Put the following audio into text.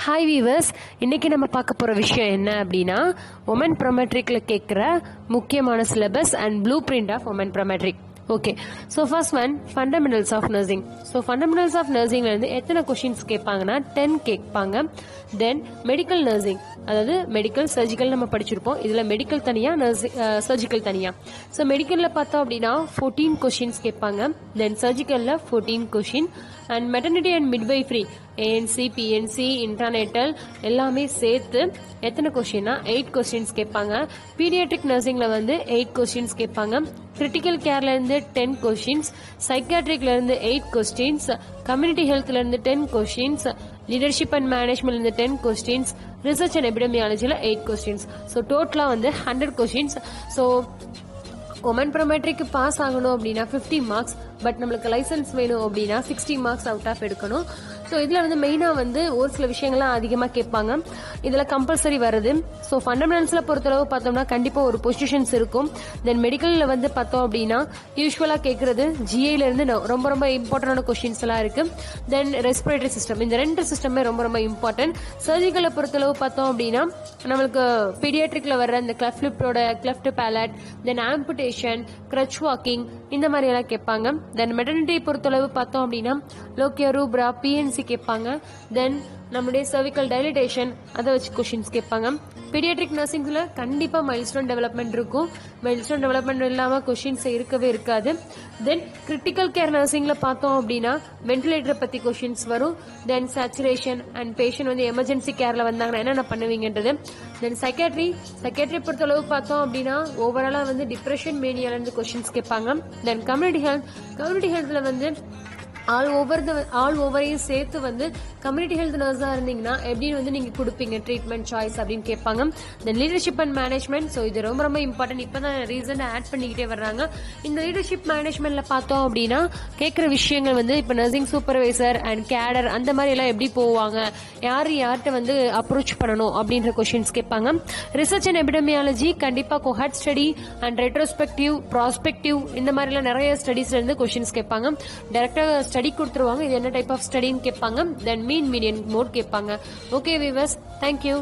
Hi viewers, இன்றைக்கி நம்ம பார்க்க போகிற விஷயம் என்ன அப்படின்னா உமன் ப்ரோமெட்ரிக்கில் கேட்குற முக்கியமான syllabus and blueprint of Oman Prometric. Okay, so first one fundamentals of nursing. So fundamentals of நர்சிங்லேருந்து எத்தனை கொஷின்ஸ் கேட்பாங்கன்னா 10 கேட்பாங்க. தென் மெடிக்கல் நர்சிங், அதாவது மெடிக்கல் சர்ஜிக்கல் நம்ம படிச்சிருப்போம். இதில் மெடிக்கல் தனியாக, நர்சிங் சர்ஜிக்கல் தனியாக. ஸோ மெடிக்கலில் பார்த்தோம் அப்படின்னா 14 கொஷின்ஸ் கேட்பாங்க. தென் சர்ஜிக்கலில் 14 question. And maternity and midwifery, ANC, PNC, intranatal எல்லாமே சேர்த்து எத்தனை கொஷின்னா 8 கொஸ்டின்ஸ் கேட்பாங்க. பீடியாட்ரிக் நர்சிங்கில் வந்து 8 கொஸ்டின்ஸ் கேட்பாங்க. கிரிட்டிக்கல் கேர்லேருந்து 10 கொஸ்டின்ஸ், சைக்காட்ரிக்லேருந்து 8 கொஸ்டின்ஸ், கம்யூனிட்டி ஹெல்த்லேருந்து 10 கொஸ்டின்ஸ், லீடர்ஷிப் அண்ட் மேனேஜ்மெண்ட்லேருந்து 10 கொஸ்டின்ஸ், ரிசர்ச் அண்ட் எபிடமியாலஜியில் 8 கொஸ்டின்ஸ். ஸோ டோட்டலாக வந்து 100 கொஸ்டின்ஸ். ஸோ உமன் ப்ரோமெட்ரிக்கு பாஸ் ஆகணும் அப்படின்னா 50 மார்க்ஸ், பட் நம்மளுக்கு லைசன்ஸ் வேணும் அப்படின்னா 60 மார்க்ஸ் அவுட் ஆஃப் எடுக்கணும். ஸோ இதில் வந்து மெயினாக வந்து ஒரு சில விஷயங்கள்லாம் அதிகமாக கேட்பாங்க. இதில் கம்பல்சரி வருது. ஸோ ஃபண்டமெண்டல்ஸில் பொறுத்தளவு பார்த்தோம்னா கண்டிப்பாக ஒரு பொசிஷன்ஸ் இருக்கும். தென் மெடிக்கலில் வந்து பார்த்தோம் அப்படின்னா யூஸ்வலாக கேட்குறது ஜிஐலேருந்து ரொம்ப ரொம்ப இம்பார்ட்டண்டான கொஸ்டின்ஸ் எல்லாம் இருக்குது. தென் ரெஸ்பிரேட்டரி சிஸ்டம், இந்த 2 சிஸ்டமே ரொம்ப ரொம்ப இம்பார்ட்டன்ட். சர்ஜிக்கலை பொறுத்தளவு பார்த்தோம் அப்படின்னா நம்மளுக்கு பீடியாட்ரிக்கில் வர்ற இந்த கிளெஃப்ட் பேலட், தென் ஆம்புடேஷன், கிரச் வாக்கிங், இந்த மாதிரி எல்லாம் கேட்பாங்க. தென் மெட்டர்னிட்டி பொறுத்தளவு பார்த்தோம் அப்படின்னா லோக்கியா ரூப்ரா, பிஎன்சி கேட்பாங்க. தென் நம்முடைய சர்விக்கல் டைலிட்டேஷன், அதை வச்சு கொஸ்டின்ஸ் கேட்பாங்க. பீடியாட்ரிக் நர்சிங்ல கண்டிப்பா மைல்ஸ்டோன் டெவலப்மெண்ட் இருக்கும். மைல்ஸ்டோன் டெவலப்மெண்ட் இல்லாம கொஸ்டின்ஸ் இருக்கவே இருக்காது. தென் கிரிட்டிக்கல் கேர் நர்சிங்ல பார்த்தோம் அப்படின்னா வென்டிலேட்டர் பத்தி கொஸ்டின்ஸ் வரும். தென் சேச்சுரேஷன் அண்ட் பேஷண்ட் வந்து எமர்ஜென்சி கேர்ல வந்தாங்கன்னா என்னென்ன பண்ணுவீங்கன்றது. தென் சைக்காட்ரி பொறுத்தளவு பார்த்தோம் அப்படின்னா ஓவராலா வந்து டிப்ரெஷன் மேனியால இருந்து கொஸ்டின்ஸ் கேட்பாங்க. தென் கம்யூனிட்டி ஹெல்த்ல வந்து ஆல் ஓவரையும் சேர்த்து வந்து கம்யூனிட்டி ஹெல்த் நர்ஸா இருந்தீங்கன்னா எப்படி வந்து நீங்க கொடுப்பீங்க ட்ரீட்மெண்ட் சாய்ஸ் அப்படின்னு கேட்பாங்க. தென் லீடர்ஷிப் அண்ட் மேனேஜ்மெண்ட், ஸோ இது ரொம்ப ரொம்ப இம்பார்ட்டன்ட். இப்பதான் ரீசெண்டா ஆட் பண்ணிக்கிட்டே வர்றாங்க. இந்த லீடர்ஷிப் மேனேஜ்மெண்ட்ல பார்த்தோம் அப்படின்னா கேட்குற விஷயங்கள் வந்து இப்போ நர்சிங் சூப்பர்வைசர் அண்ட் கேடர் அந்த மாதிரி எல்லாம் எப்படி போவாங்க, யார்கிட்ட வந்து அப்ரோச் பண்ணணும் அப்படின்ற கொஸ்டின்ஸ் கேட்பாங்க. ரிசர்ச் அண்ட் எபிடமியாலஜி கண்டிப்பா cohort study and retrospective, prospective, இந்த மாதிரி எல்லாம் நிறைய ஸ்டடிஸ்ல இருந்து கொஸ்டின்ஸ் கேட்பாங்க. டைரக்டா ஸ்டடி கொடுத்துருவாங்க, இது என்ன டைப் ஆஃப் ஸ்டடின்னு கேட்பாங்க. தென் மீன் மீடியன் மோட் கேட்பாங்க. Okay viewers, thank you.